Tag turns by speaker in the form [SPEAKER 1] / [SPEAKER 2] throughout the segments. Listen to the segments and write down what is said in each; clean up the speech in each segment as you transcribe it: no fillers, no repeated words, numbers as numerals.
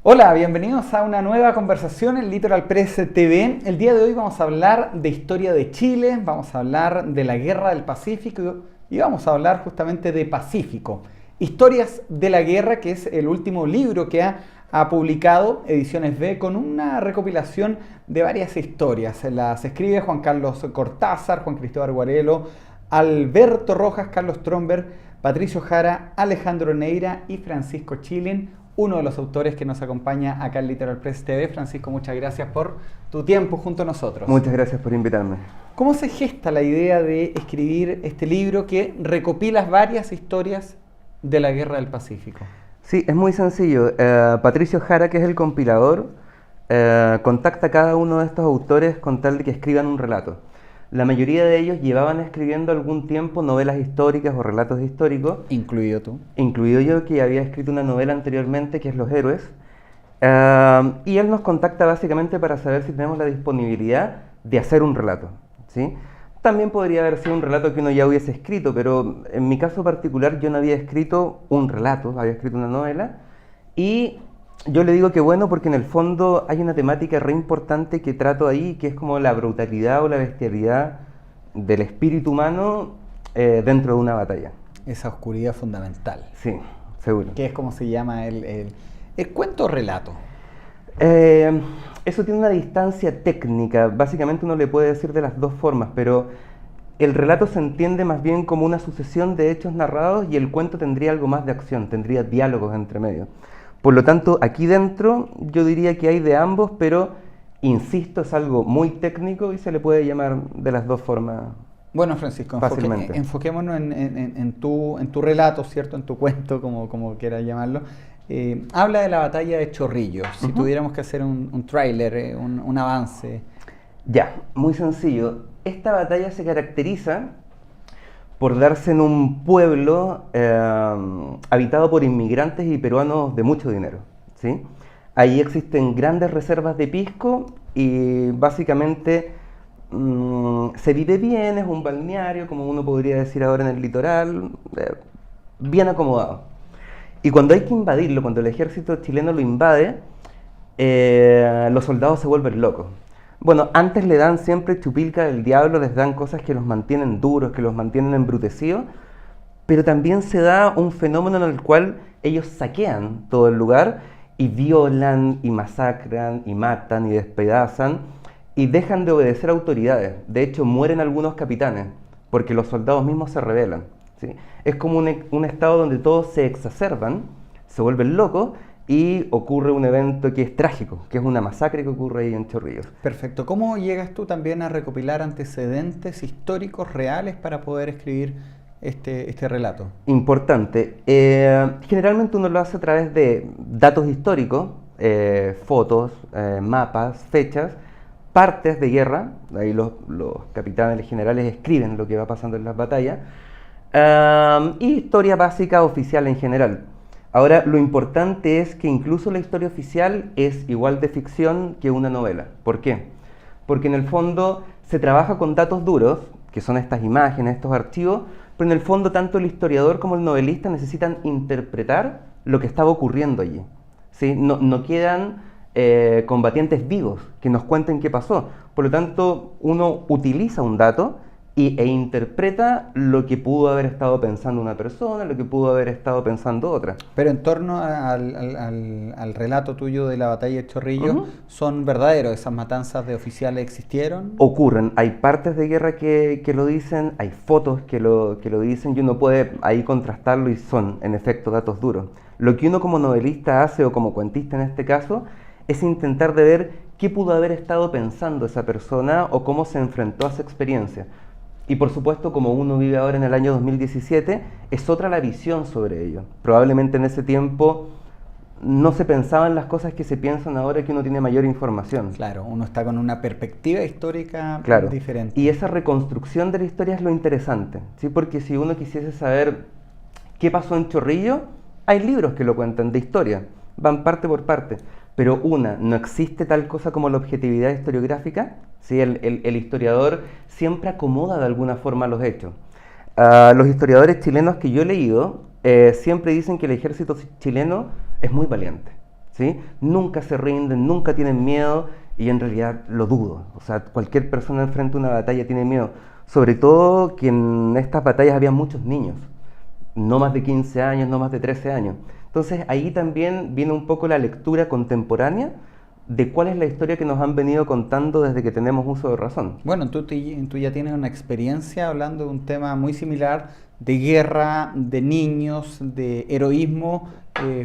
[SPEAKER 1] Hola, bienvenidos a una nueva conversación en Litoral Press TV. El día de hoy vamos a hablar de historia de Chile, vamos a hablar de la Guerra del Pacífico y vamos a hablar justamente de Pacífico. Historias de la Guerra, que es el último libro que ha publicado Ediciones B con una recopilación de varias historias. Las escribe Juan Carlos Cortázar, Juan Cristóbal Guarelo, Alberto Rojas, Carlos Tromber, Patricio Jara, Alejandro Neira y Francisco Chilin, uno de los autores que nos acompaña acá en Litoral Press TV. Francisco, muchas gracias por tu tiempo junto a nosotros.
[SPEAKER 2] Muchas gracias por invitarme.
[SPEAKER 1] ¿Cómo se gesta la idea de escribir este libro que recopila varias historias de la Guerra del Pacífico?
[SPEAKER 2] Sí, es muy sencillo. Patricio Jara, que es el compilador, contacta a cada uno de estos autores con tal de que escriban un relato. La mayoría de ellos llevaban escribiendo algún tiempo novelas históricas o relatos históricos.
[SPEAKER 1] Incluido tú.
[SPEAKER 2] Incluido yo, que había escrito una novela anteriormente, que es Los Héroes. Y él nos contacta básicamente para saber si tenemos la disponibilidad de hacer un relato, ¿sí? También podría haber sido un relato que uno ya hubiese escrito, pero en mi caso particular yo no había escrito un relato, había escrito una novela. Y yo le digo que bueno, porque en el fondo hay una temática re importante que trato ahí, que es como la brutalidad o la bestialidad del espíritu humano dentro de una batalla.
[SPEAKER 1] Esa oscuridad fundamental.
[SPEAKER 2] Sí, seguro.
[SPEAKER 1] Que es como se llama el cuento o relato.
[SPEAKER 2] Eso tiene una distancia técnica. Básicamente uno le puede decir de las dos formas, pero el relato se entiende más bien como una sucesión de hechos narrados y el cuento tendría algo más de acción, tendría diálogos entre medio. Por lo tanto, aquí dentro yo diría que hay de ambos, pero insisto, es algo muy técnico y se le puede llamar de las dos formas.
[SPEAKER 1] Bueno, Francisco, enfoquémonos en tu relato, ¿cierto? En tu cuento, como quieras llamarlo. Habla de la batalla de Chorrillos. Si tuviéramos que hacer un tráiler, un avance.
[SPEAKER 2] Ya, muy sencillo. Esta batalla se caracteriza por darse en un pueblo habitado por inmigrantes y peruanos de mucho dinero, ¿sí? Ahí existen grandes reservas de pisco y básicamente se vive bien, es un balneario, como uno podría decir ahora en el litoral, bien acomodado. Y cuando hay que invadirlo, cuando el ejército chileno lo invade, los soldados se vuelven locos. Bueno, antes le dan siempre chupilca del diablo, les dan cosas que los mantienen duros, que los mantienen embrutecidos, pero también se da un fenómeno en el cual ellos saquean todo el lugar y violan y masacran y matan y despedazan y dejan de obedecer a autoridades. De hecho, mueren algunos capitanes porque los soldados mismos se rebelan, ¿sí? Es como un estado donde todos se exacerban, se vuelven locos y ocurre un evento que es trágico, que es una masacre que ocurre ahí en Chorrillos.
[SPEAKER 1] Perfecto. ¿Cómo llegas tú también a recopilar antecedentes históricos reales para poder escribir este relato?
[SPEAKER 2] Importante. Generalmente uno lo hace a través de datos históricos, fotos, mapas, fechas, partes de guerra. Ahí los capitanes, los generales escriben lo que va pasando en las batallas. Y historia básica oficial en general. Ahora, lo importante es que incluso la historia oficial es igual de ficción que una novela. ¿Por qué? Porque en el fondo se trabaja con datos duros, que son estas imágenes, estos archivos, pero en el fondo tanto el historiador como el novelista necesitan interpretar lo que estaba ocurriendo allí, ¿sí? No quedan combatientes vivos que nos cuenten qué pasó. Por lo tanto, uno utiliza un dato e interpreta lo que pudo haber estado pensando una persona, lo que pudo haber estado pensando otra.
[SPEAKER 1] Pero en torno al relato tuyo de la batalla de Chorrillos, ¿son verdaderos? ¿Esas matanzas de oficiales existieron?
[SPEAKER 2] Ocurren, hay partes de guerra que lo dicen, hay fotos que lo dicen y uno puede ahí contrastarlo y son en efecto datos duros. Lo que uno como novelista hace, o como cuentista en este caso, es intentar de ver qué pudo haber estado pensando esa persona o cómo se enfrentó a esa experiencia. Y por supuesto, como uno vive ahora en el año 2017, es otra la visión sobre ello. Probablemente en ese tiempo no se pensaban las cosas que se piensan ahora que uno tiene mayor información.
[SPEAKER 1] Claro, uno está con una perspectiva histórica diferente.
[SPEAKER 2] Y esa reconstrucción de la historia es lo interesante, ¿sí? Porque si uno quisiese saber qué pasó en Chorrillos, hay libros que lo cuentan de historia, van parte por parte. Pero no existe tal cosa como la objetividad historiográfica, ¿sí? El historiador siempre acomoda de alguna forma los hechos. Los historiadores chilenos que yo he leído siempre dicen que el ejército chileno es muy valiente, ¿sí? Nunca se rinden, nunca tienen miedo, y en realidad lo dudo. O sea, cualquier persona enfrente a una batalla tiene miedo. Sobre todo que en estas batallas había muchos niños, no más de 15 años, no más de 13 años. Entonces ahí también viene un poco la lectura contemporánea de cuál es la historia que nos han venido contando desde que tenemos uso de razón.
[SPEAKER 1] Bueno, tú ya tienes una experiencia hablando de un tema muy similar, de guerra, de niños, de heroísmo.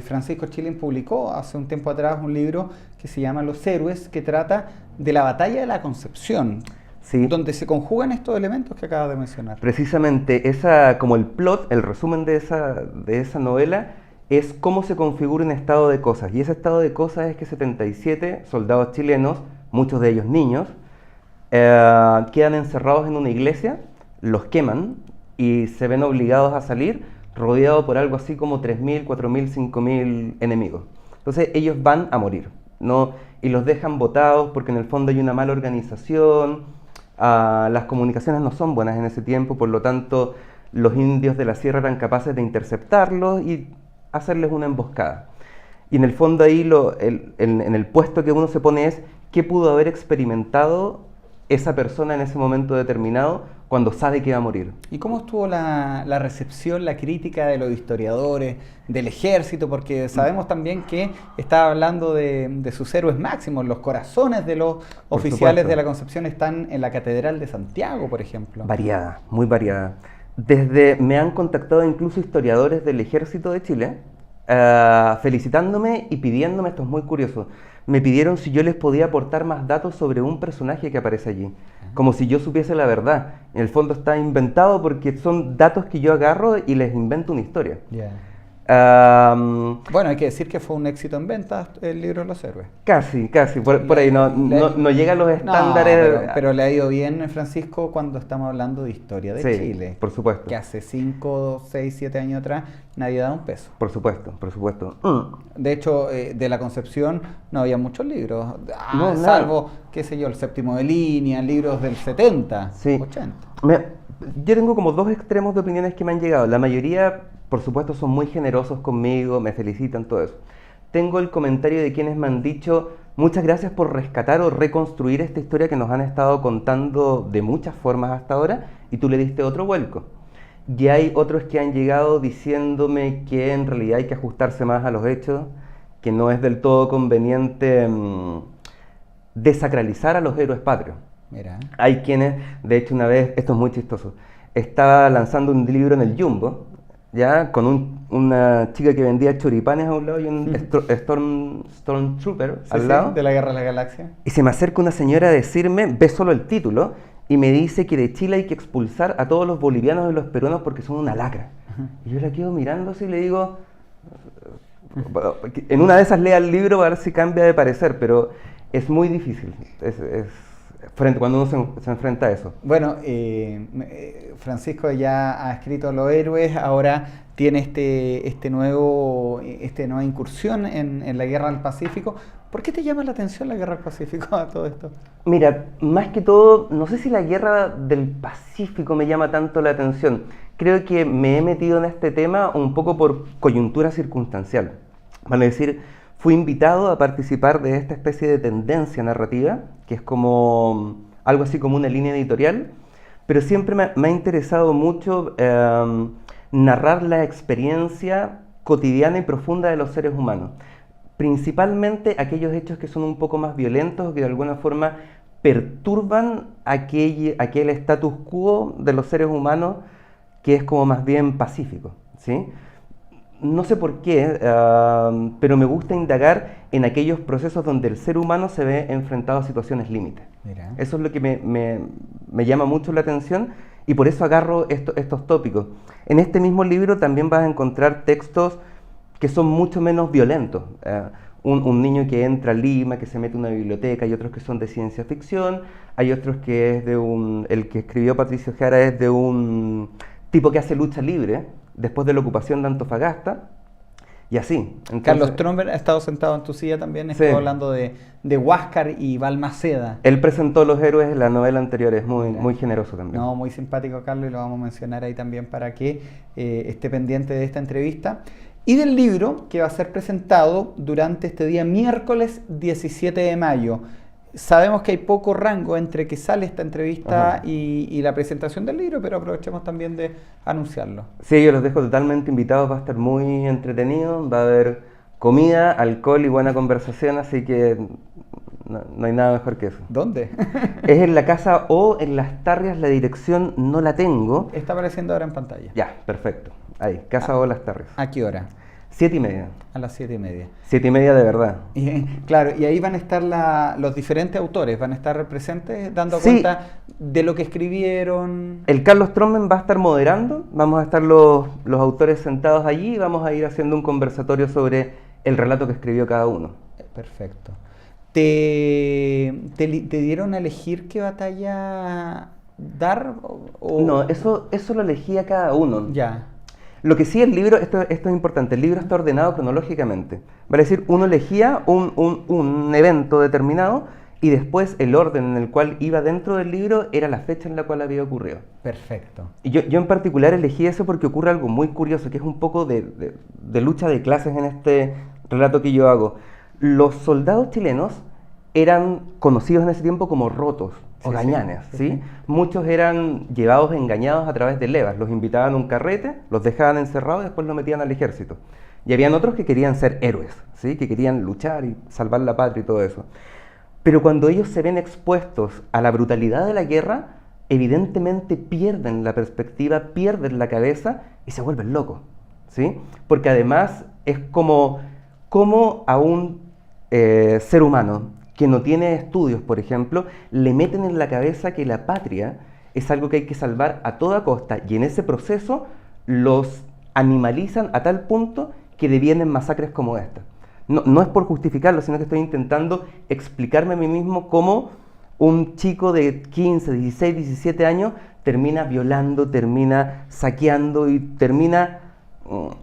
[SPEAKER 1] Francisco Chilin publicó hace un tiempo atrás un libro que se llama Los Héroes, que trata de la batalla de la Concepción,
[SPEAKER 2] Sí.
[SPEAKER 1] donde se conjugan estos elementos que acabas de mencionar.
[SPEAKER 2] Precisamente, como el plot, el resumen de esa novela, es cómo se configura un estado de cosas. Y ese estado de cosas es que 77 soldados chilenos, muchos de ellos niños, quedan encerrados en una iglesia, los queman y se ven obligados a salir rodeados por algo así como 3.000, 4.000, 5.000 enemigos. Entonces ellos van a morir, ¿no? Y los dejan botados porque en el fondo hay una mala organización, las comunicaciones no son buenas en ese tiempo, por lo tanto los indios de la sierra eran capaces de interceptarlos y hacerles una emboscada. Y en el fondo ahí en el puesto que uno se pone es qué pudo haber experimentado esa persona en ese momento determinado cuando sabe que va a morir.
[SPEAKER 1] ¿Y cómo estuvo la recepción, la crítica de los historiadores, del ejército? Porque sabemos también que estaba hablando de sus héroes máximos, los corazones de los oficiales
[SPEAKER 2] supuesto.
[SPEAKER 1] de la Concepción están en la Catedral de Santiago, por ejemplo.
[SPEAKER 2] Variada, muy variada. Me han contactado incluso historiadores del Ejército de Chile, felicitándome y pidiéndome, esto es muy curioso, me pidieron si yo les podía aportar más datos sobre un personaje que aparece allí, como si yo supiese la verdad. En el fondo está inventado porque son datos que yo agarro y les invento una historia.
[SPEAKER 1] Yeah.
[SPEAKER 2] Um,
[SPEAKER 1] Bueno, hay que decir que fue un éxito en ventas el libro de los héroes.
[SPEAKER 2] Casi, por ahí no llega a los estándares.
[SPEAKER 1] Pero le ha ido bien, Francisco, cuando estamos hablando de historia de
[SPEAKER 2] Sí,
[SPEAKER 1] Chile.
[SPEAKER 2] por supuesto.
[SPEAKER 1] Que hace 5, 6, 7 años atrás nadie daba un peso.
[SPEAKER 2] Por supuesto, por supuesto.
[SPEAKER 1] De hecho, de la Concepción no había muchos libros,
[SPEAKER 2] No,
[SPEAKER 1] salvo, qué sé yo, el Séptimo de Línea, libros del 70,
[SPEAKER 2] Sí.
[SPEAKER 1] 80.
[SPEAKER 2] Yo tengo como dos extremos de opiniones que me han llegado. La mayoría, por supuesto, son muy generosos conmigo, me felicitan, todo eso. Tengo el comentario de quienes me han dicho, muchas gracias por rescatar o reconstruir esta historia que nos han estado contando de muchas formas hasta ahora, y tú le diste otro vuelco. Y hay otros que han llegado diciéndome que en realidad hay que ajustarse más a los hechos, que no es del todo conveniente desacralizar a los héroes patrios.
[SPEAKER 1] Mira.
[SPEAKER 2] Hay quienes, de hecho una vez, esto es muy chistoso, estaba lanzando un libro en el Jumbo, ya, con una chica que vendía choripanes a un lado y un Stormtrooper al lado.
[SPEAKER 1] De la Guerra de la Galaxia.
[SPEAKER 2] Y se me acerca una señora a decirme, ve solo el título, y me dice que de Chile hay que expulsar a todos los bolivianos y los peruanos porque son una lacra. Y yo la quedo mirando así y le digo, en una de esas lea el libro a ver si cambia de parecer, pero es muy difícil cuando uno se enfrenta a eso.
[SPEAKER 1] Bueno, Francisco ya ha escrito Los Héroes, ahora tiene esta nueva incursión en la Guerra del Pacífico. ¿Por qué te llama la atención la Guerra del Pacífico a todo esto?
[SPEAKER 2] Mira, más que todo, no sé si la Guerra del Pacífico me llama tanto la atención. Creo que me he metido en este tema un poco por coyuntura circunstancial. Vale decir, fui invitado a participar de esta especie de tendencia narrativa, que es como algo así como una línea editorial, pero siempre me ha interesado mucho narrar la experiencia cotidiana y profunda de los seres humanos. Principalmente aquellos hechos que son un poco más violentos, que de alguna forma perturban aquel status quo de los seres humanos, que es como más bien pacífico, ¿sí? No sé por qué, pero me gusta indagar en aquellos procesos donde el ser humano se ve enfrentado a situaciones límites.
[SPEAKER 1] Mira.
[SPEAKER 2] Eso es lo que me llama mucho la atención y por eso agarro estos tópicos. En este mismo libro también vas a encontrar textos que son mucho menos violentos. Un niño que entra a Lima, que se mete a una biblioteca, hay otros que son de ciencia ficción, hay otros que es el que escribió Patricio Jara es de un tipo que hace lucha libre después de la ocupación de Antofagasta, y así. Entonces,
[SPEAKER 1] Carlos Tromber ha estado sentado en tu silla también, estuvo hablando de Huáscar y Balmaceda.
[SPEAKER 2] Él presentó Los Héroes en la novela anterior, es muy generoso también.
[SPEAKER 1] No, muy simpático Carlos, y lo vamos a mencionar ahí también para que esté pendiente de esta entrevista. y del libro que va a ser presentado durante este día miércoles 17 de mayo. Sabemos que hay poco rango entre que sale esta entrevista y la presentación del libro, pero aprovechemos también de anunciarlo.
[SPEAKER 2] Sí, yo los dejo totalmente invitados, va a estar muy entretenido, va a haber comida, alcohol y buena conversación, así que no hay nada mejor que eso.
[SPEAKER 1] ¿Dónde?
[SPEAKER 2] Es en la Casa O, en Las Tarrias, la dirección no la tengo.
[SPEAKER 1] Está apareciendo ahora en pantalla.
[SPEAKER 2] Ya, perfecto. Ahí, Casa O, Las Tarrias.
[SPEAKER 1] ¿A qué hora?
[SPEAKER 2] 7:30.
[SPEAKER 1] A las 7:30.
[SPEAKER 2] 7:30 de verdad.
[SPEAKER 1] Claro, y ahí van a estar los diferentes autores, van a estar presentes dando
[SPEAKER 2] Sí.
[SPEAKER 1] cuenta de lo que escribieron.
[SPEAKER 2] El Carlos Trommen va a estar moderando, vamos a estar los autores sentados allí y vamos a ir haciendo un conversatorio sobre el relato que escribió cada uno.
[SPEAKER 1] Perfecto. ¿Te dieron a elegir qué batalla dar?
[SPEAKER 2] No, eso lo elegía cada uno.
[SPEAKER 1] Ya.
[SPEAKER 2] Lo que sí, el libro, esto es importante, el libro está ordenado cronológicamente. Vale decir, uno elegía un evento determinado y después el orden en el cual iba dentro del libro era la fecha en la cual había ocurrido.
[SPEAKER 1] Perfecto.
[SPEAKER 2] Y yo en particular elegí eso porque ocurre algo muy curioso, que es un poco de lucha de clases en este relato que yo hago. Los soldados chilenos eran conocidos en ese tiempo como rotos o gañanes, ¿sí? Muchos eran llevados engañados a través de levas, los invitaban a un carrete, los dejaban encerrados y después los metían al ejército. Y habían otros que querían ser héroes, ¿sí? Que querían luchar y salvar la patria y todo eso. Pero cuando ellos se ven expuestos a la brutalidad de la guerra, evidentemente pierden la perspectiva, pierden la cabeza y se vuelven locos, ¿sí? Porque además es como a un ser humano que no tiene estudios, por ejemplo, le meten en la cabeza que la patria es algo que hay que salvar a toda costa y en ese proceso los animalizan a tal punto que devienen masacres como esta. No es por justificarlo, sino que estoy intentando explicarme a mí mismo cómo un chico de 15, 16, 17 años termina violando, termina saqueando y termina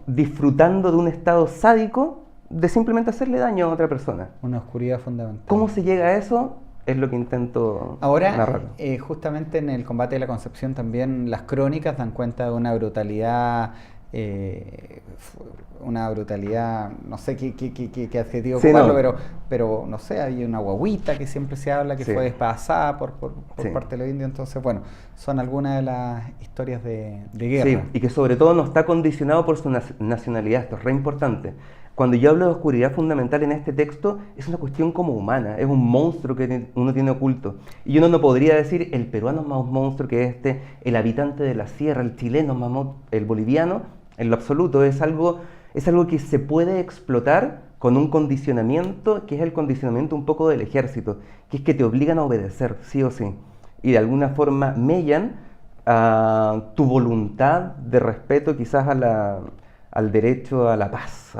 [SPEAKER 2] disfrutando de un estado sádico de simplemente hacerle daño a otra persona.
[SPEAKER 1] Una oscuridad fundamental.
[SPEAKER 2] ¿Cómo se llega a eso? Es lo que intento narrar.
[SPEAKER 1] Justamente en el combate de la Concepción también las crónicas dan cuenta de una brutalidad, no sé qué adjetivo ocuparlo, pero no sé, hay una guaguita que siempre se habla que fue despedazada por parte de los indios, entonces bueno, son algunas de las historias de guerra.
[SPEAKER 2] Sí, y que sobre todo no está condicionado por su nacionalidad, esto es re importante. Cuando yo hablo de oscuridad fundamental en este texto, es una cuestión como humana, es un monstruo que uno tiene oculto. Y uno no podría decir el peruano es más monstruo que este, el habitante de la sierra, el chileno, el boliviano, en lo absoluto. Es algo que se puede explotar con un condicionamiento, que es el condicionamiento un poco del ejército, que es que te obligan a obedecer, sí o sí. Y de alguna forma mellan tu voluntad de respeto quizás al derecho a la paz,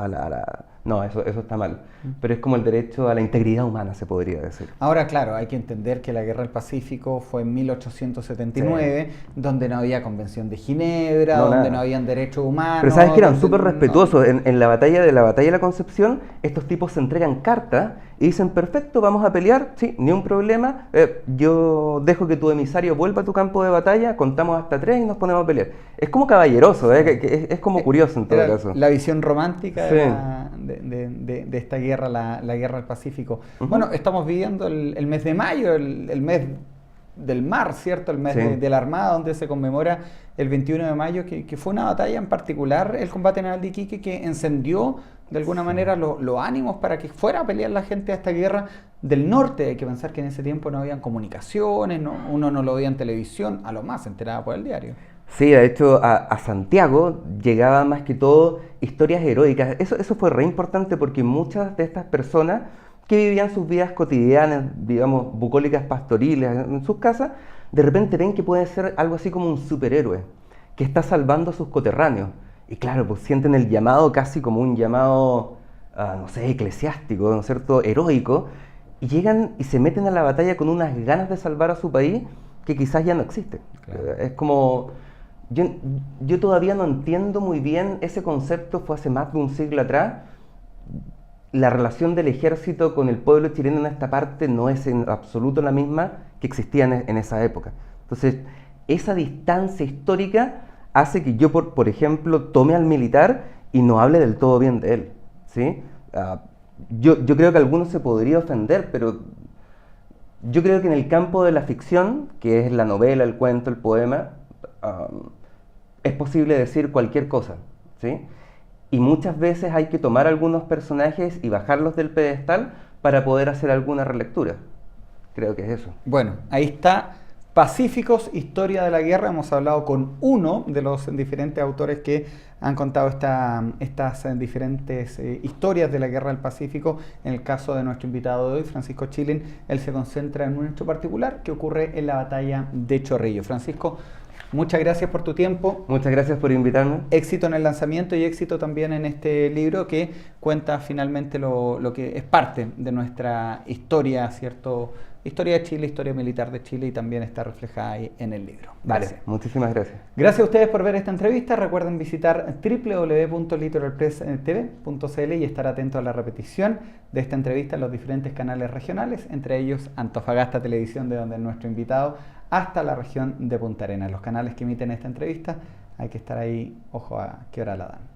[SPEAKER 2] no, eso está mal, pero es como el derecho a la integridad humana, se podría decir.
[SPEAKER 1] Ahora, claro, hay que entender que la Guerra del Pacífico fue en 1879, donde no había Convención de Ginebra, donde no habían derechos humanos.
[SPEAKER 2] Pero sabes que eran súper respetuosos. En la batalla de la Concepción, estos tipos se entregan cartas y dicen, perfecto, vamos a pelear, sí, ni un problema, yo dejo que tu emisario vuelva a tu campo de batalla, contamos hasta 3 y nos ponemos a pelear. Es como caballeroso, es como curioso en todo caso.
[SPEAKER 1] La visión romántica de esta guerra, la Guerra del Pacífico. Bueno, estamos viviendo el mes de mayo, el mes del mar, ¿cierto? El mes de la Armada, donde se conmemora el 21 de mayo, que fue una batalla en particular, el combate naval de Iquique, que encendió de alguna manera los ánimos para que fuera a pelear la gente a esta guerra del norte. Hay que pensar que en ese tiempo no habían comunicaciones, uno no lo veía en televisión, a lo más se enteraba por el diario.
[SPEAKER 2] Sí, de hecho a Santiago llegaban más que todo historias heroicas. Eso fue re importante porque muchas de estas personas que vivían sus vidas cotidianas, digamos, bucólicas pastoriles en sus casas, de repente ven que puede ser algo así como un superhéroe que está salvando a sus coterráneos. Y claro, pues sienten el llamado casi como un llamado, no sé, eclesiástico, ¿no es cierto?, heroico, y llegan y se meten a la batalla con unas ganas de salvar a su país que quizás ya no existe. Claro. Es como... Yo todavía no entiendo muy bien ese concepto, fue hace más de un siglo atrás. La relación del ejército con el pueblo chileno en esta parte no es en absoluto la misma que existía en esa época. Entonces, esa distancia histórica hace que yo, por ejemplo, tome al militar y no hable del todo bien de él, ¿sí? Yo creo que algunos se podría ofender, pero yo creo que en el campo de la ficción, que es la novela, el cuento, el poema, es posible decir cualquier cosa, ¿sí? Y muchas veces hay que tomar algunos personajes y bajarlos del pedestal para poder hacer alguna relectura. Creo que es eso.
[SPEAKER 1] Bueno, ahí está. Pacíficos, Historia de la Guerra. Hemos hablado con uno de los diferentes autores que han contado estas diferentes historias de la Guerra del Pacífico. En el caso de nuestro invitado de hoy, Francisco Chilin, él se concentra en un hecho particular que ocurre en la batalla de Chorrillos. Francisco, muchas gracias por tu tiempo.
[SPEAKER 2] Muchas gracias por invitarme.
[SPEAKER 1] Éxito en el lanzamiento y éxito también en este libro que cuenta finalmente lo que es parte de nuestra historia, ¿cierto? Historia de Chile, historia militar de Chile, y también está reflejada ahí en el libro.
[SPEAKER 2] Vale, muchísimas gracias.
[SPEAKER 1] Gracias a ustedes por ver esta entrevista. Recuerden visitar www.litoralpress.tv.cl y estar atentos a la repetición de esta entrevista en los diferentes canales regionales, entre ellos Antofagasta Televisión, de donde es nuestro invitado, hasta la región de Punta Arenas. Los canales que emiten esta entrevista hay que estar ahí, ojo a qué hora la dan.